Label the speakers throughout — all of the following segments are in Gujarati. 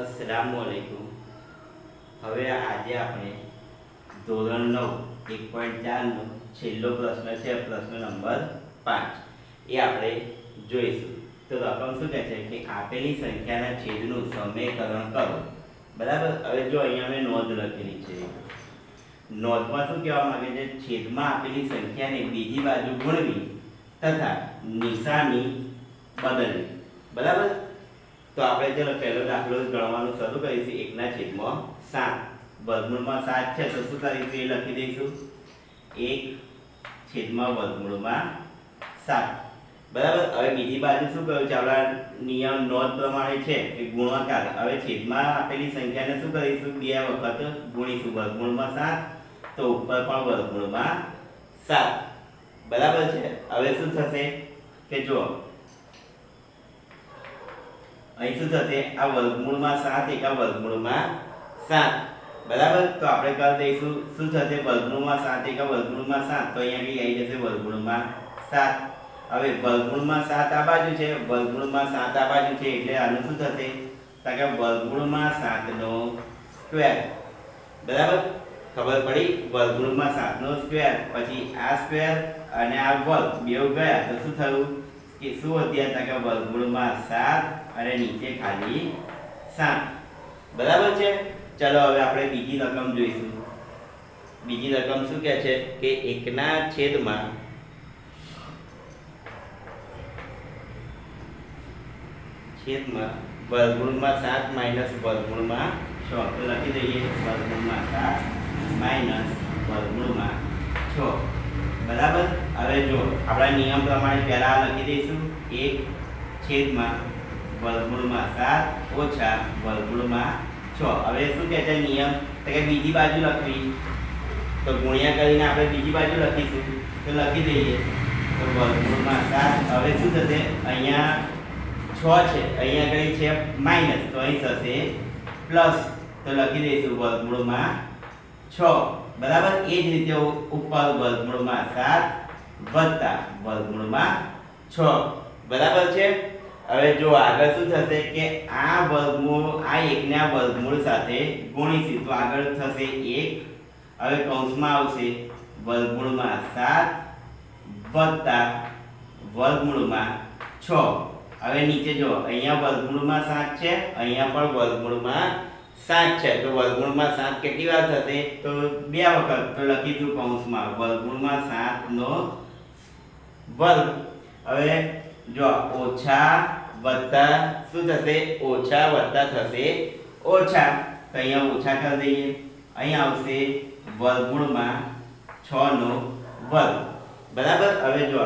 Speaker 1: અસલામુઅલૈકુમ. હવે આજે આપણે ધોરણ 9 1.4 નો છેલ્લો પ્રશ્ન છે, પ્રશ્ન નંબર 5 એ આપણે જોઈશું. તો રકમ શું કહે છે કે આપેલી સંખ્યાના છેદનું સમીકરણ કરો. બરાબર. હવે જો અહીંયા મેં નોંધ લખેલી છે. નોંધમાં શું કહેવા માંગે છે? છેદમાં આપેલી સંખ્યાને બીજી બાજુ ગુણવી તથા નિશાની બદલવી. બરાબર. તો આપણે ચલો પહેલો દાખલો ગણવાનું શરૂ કરીશું. 1/7 વર્ગમૂળમાં 7 છે તો શું કરીશું? એ લખી દઈશું 1/7. બરાબર. હવે બીજી બાજુ શું કહ્યું છે? આપણા નિયમ નોંધ પ્રમાણે છે કે ગુણાકાર. હવે છેદમાં આપેલી સંખ્યાને શું કરીશું? બે વખત ગુણીશું. વર્ગમૂળમાં 7 તો ઉપર પણ વર્ગમૂળમાં 7. બરાબર છે. હવે શું થશે કે જો અહીં શું થશે? આ વર્ગમૂળમાં 7 એકા વર્ગમૂળમાં 7. બરાબર. તો આપણે કરી દઈશું શું થશે? વર્ગમૂળમાં 7 એકા વર્ગમૂળમાં 7 તો અહીંયા આવી જશે વર્ગમૂળમાં 7. હવે વર્ગમૂળમાં 7 આ બાજુ છે, વર્ગમૂળમાં 7 આ બાજુ છે, એટલે આનું શું થશે? તો કે વર્ગમૂળમાં 7 નો સ્ક્વેર. બરાબર. ખબર પડી? વર્ગમૂળમાં 7 નો સ્ક્વેર, પછી આ સ્ક્વેર અને આ વર્ગ બેવ ગયા તો શું થયું કે શું વધ્યા? તો કે વર્ગમૂળમાં 7 અને નીચે ખાલી 7. બરાબર છે. ચલો હવે આપણે બીજી રકમ જોઈશું. બીજી રકમ શું કહે છે કે 1/7 વર્ગમૂળમાં 7 માઇનસ વર્ગમૂળમાં 6. તો લખી દઈએ વર્ગમૂળમાં 7 માઇનસ વર્ગમૂળમાં 6. બરાબર. હવે જો આપણા નિયમ પ્રમાણે પહેલા લખી દઈશું 1/7 વર્ગમૂળમાં 7 ઓછા વર્ગમૂળમાં 6. હવે શું કહે છે નિયમ? તો કે બીજી બાજુ લખવી. તો ગુણ્યા કરીને આપણે બીજી બાજુ લખીશું. તો લખી દઈએ તો વર્ગમૂળમાં 7. હવે શું થશે? અહીંયા 6 છે, અહીંયા આગળ છે માઇનસ, તો અહીં થશે પ્લસ. તો લખી દઈશું વર્ગમૂળમાં 6. બરાબર. એ જ રીતે ઉપર વર્ગમૂળમાં 7 વત્તા વર્ગમૂળમાં 6. બરાબર છે. હવે જો આગળ શું થશે કે આ વર્ગમૂળ આ 1 ને આ વર્ગમૂળ સાથે ગુણીશું તો આગળ થશે 1. હવે કૌંસમાં આવશે વર્ગમૂળમાં 7 વત્તા વર્ગમૂળમાં 6. હવે નીચે જો અહીંયા વર્ગમૂળમાં 7 છે, અહીંયા પણ વર્ગમૂળમાં 7 છે. તો વર્ગમૂળમાં 7 કેટલી વાર થશે? તો બે વખત. તો લખીશું કૌંસમાં વર્ગમૂળમાં 7 નો વર્ગ. હવે જો ઓછા વત્તા શું થશે? ઓછા વત્તા થશે ઓછા. તો અહીંયા ઓછા કરી દઈએ. અહીં આવશે વર્ગમૂળમાં 6 નો વર્ગ. બરાબર. હવે જો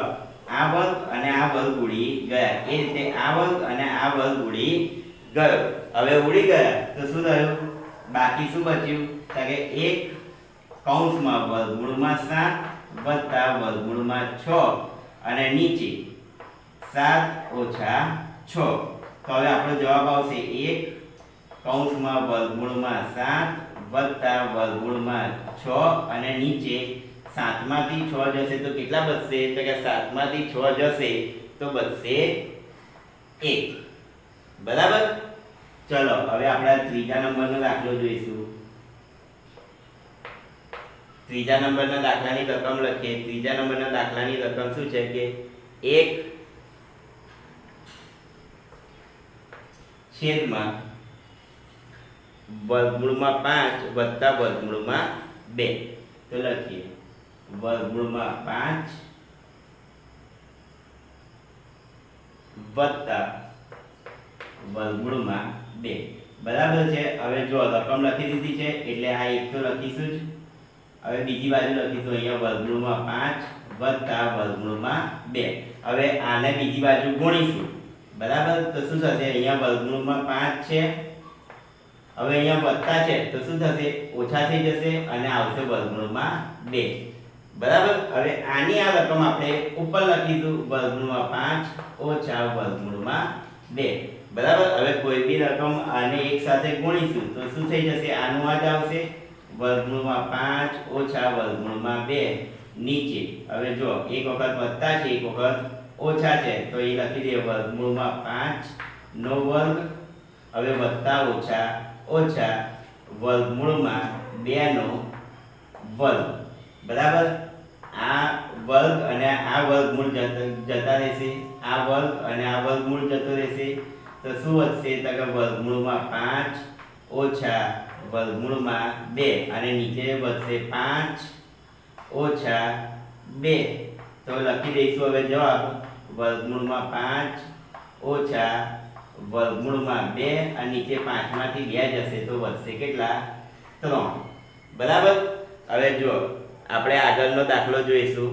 Speaker 1: આ વર્ગ અને આ વર્ગ ઉડી ગયા, એ રીતે આ વર્ગ અને આ વર્ગ ઉડી ગયો. હવે ઉડી ગયા તો શું થયું? બાકી શું બચ્યું? તો કે 1 કૌંસમાં વર્ગમૂળમાં 7 વત્તા વર્ગમૂળમાં 6 અને નીચે 7 ઓછા 6. તો હવે આપણો જવાબ આવશે 1 કૌંસમાં વર્ગમૂળમાં 7 વત્તા વર્ગમૂળમાં 6 અને નીચે 7 માંથી 6 જશે તો કેટલા બચશે? તો કે 7 માંથી 6 જશે તો બચશે 1. બરાબર. ચલો હવે આપણે ત્રીજા નંબરનો દાખલો જોઈશું. ત્રીજા નંબરના દાખલાની રકમ લખીએ. ત્રીજા નંબરના દાખલાની રકમ શું છે કે 1/7 વર્ગમૂળમાં 5 વત્તા વર્ગમૂળમાં 2. તો લખીએ વર્ગમૂળમાં 5 વત્તા વર્ગમૂળમાં 2. બરાબર છે. હવે જો રકમ લખી દીધી છે એટલે આ એક તો લખીશું જ. હવે બીજી બાજુ લખીશું અહીંયા વર્ગમૂળમાં 5 વત્તા વર્ગમૂળમાં 2. હવે આને બીજી બાજુ ગુણીશું. બરાબર. તો શું થશે? અહીંયા વર્ગમૂળમાં 5 છે, હવે અહીંયા વત્તા છે તો શું થશે? ઓછા થઈ જશે અને આવશે વર્ગમૂળમાં 2. બરાબર. હવે આની આ રકમ આપણે ઉપર લખીશું વર્ગમૂળમાં 5 ઓછા વર્ગમૂળમાં 2. બરાબર. હવે કોઈ બી રકમ આને એક સાથે ગુણીશું તો શું થઈ જશે? આનું આ જ આવશે વર્ગમૂળમાં 5 ઓછા વર્ગમૂળમાં 2 નીચે. હવે જો એક વખત વત્તા છે, એક વખત ઓછા છે તો એ લખી દઈએ વર્ગમૂળમાં 5 નો વર્ગ હવે વત્તા ઓછા ઓછા વર્ગમૂળમાં 2 નો વર્ગ, બરાબર. આ વર્ગ અને આ વર્ગમૂળ જતા રહેશે, આ વર્ગ અને આ વર્ગમૂળ જતો રહેશે, તો શું વધશે? તો કે વર્ગમૂળમાં 5 ઓછા વર્ગમૂળમાં 2 અને નીચે વધશે 5 ઓછા 2. તો લખી દઈશું હવે જવાબ વર્ગમૂળમાં 5 ઓછા વર્ગમૂળમાં 2 અને નીચે 5 માંથી 2 જશે તો વધશે કેટલા? 3. બરાબર. હવે જો આપણે આગળનો દાખલો જોઈશું.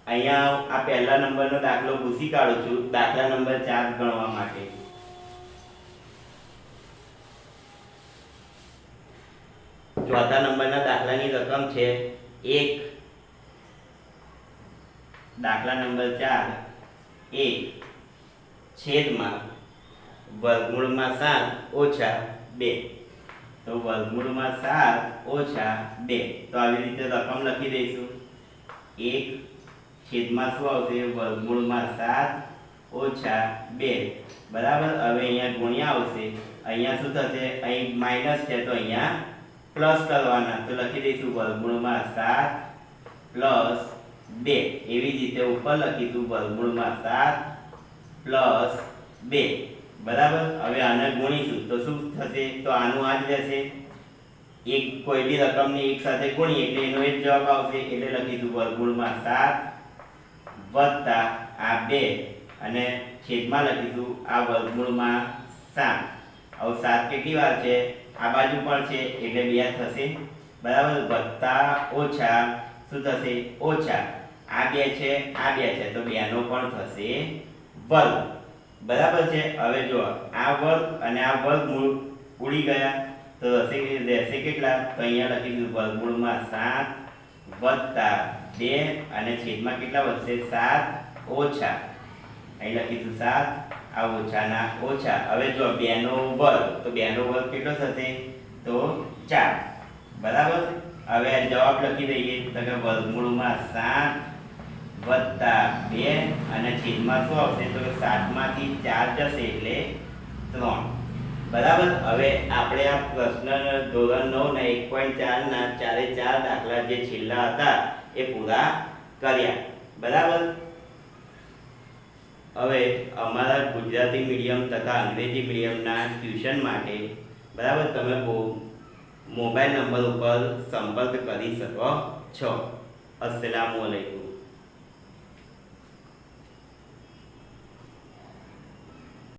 Speaker 1: અહીંયા આ પહેલા નંબરનો દાખલો ભૂસી કાઢું છું દાખલા નંબર 4 ગણવા માટે. ચોથા નંબરના દાખલાની રકમ છે 1. દાખલા નંબર 4 1 છેદમાં વર્ગમૂળમાં 7 ઓછા 2. તો વર્ગમૂળમાં 7 ઓછા 2. તો આવી રીતે રકમ લખી દઈશું. 1 છેદમાં શું આવશે? વર્ગમૂળમાં 7 ઓછા 2. બરાબર. હવે અહીંયા ગુણ્યા આવશે. અહીંયા શું થશે? અહીં માઇનસ છે તો અહીંયા પ્લસ કરવાના. તો લખી દઈશું વર્ગમૂળમાં 7 પ્લસ 2. એવી જ રીતે ઉપર લખીશું વર્ગમૂળમાં 7 પ્લસ 2. બરાબર. હવે આને ગુણીશું તો શું થશે? તો આનું આ જ રહેશે. એક કોઈ બી રકમને એક સાથે ગુણીએ એટલે એનો એક જવાબ આવશે. એટલે લખીશું વર્ગમૂળમાં 7 વત્તા આ 2 અને છેદમાં લખીશું આ વર્ગમૂળમાં 7. હવે 7 કેટલી વાર છે? આ બાજુ પણ છે એટલે 2 થશે. બરાબર. વત્તા ઓછા શું થશે? ઓછા આ 2 છે, આ 2 છે તો 2 નો પણ થશે વર્ગ. બરાબર છે. હવે જો આ વર્ગ અને આ વર્ગમૂળ ઉડી ગયા તો રહેશે કેટલા? તો અહીંયા લખીશું વર્ગમૂળમાં 7 વત્તા 2 અને છેદમાં કેટલા વધશે? 7 ઓછા અહીં લખીશું 7 આ ઓછાના ઓછા. હવે જો 2 નો વર્ગ તો 2 નો વર્ગ કેટલો થશે? તો 4. બરાબર. હવે જવાબ લખી દઈએ તો કે વર્ગમૂળમાં 7 વત્તા 2 અને છેદમાં શું આવશે? તો 7 માંથી 4 જશે એટલે 3. બરાબર. હવે આપણે આ પ્રશ્ન ધોરણ 9 ના 1.4 ના 4 દાખલા જે છેલ્લા હતા એ પૂરા કર્યા. બરાબર. હવે અમારા ગુજરાતી મીડિયમ તથા અંગ્રેજી મીડિયમના ટ્યુશન માટે બરાબર તમે મોબાઈલ નંબર ઉપર સંપર્ક કરી શકો છો. અસ્સલામુ અલૈકુમ.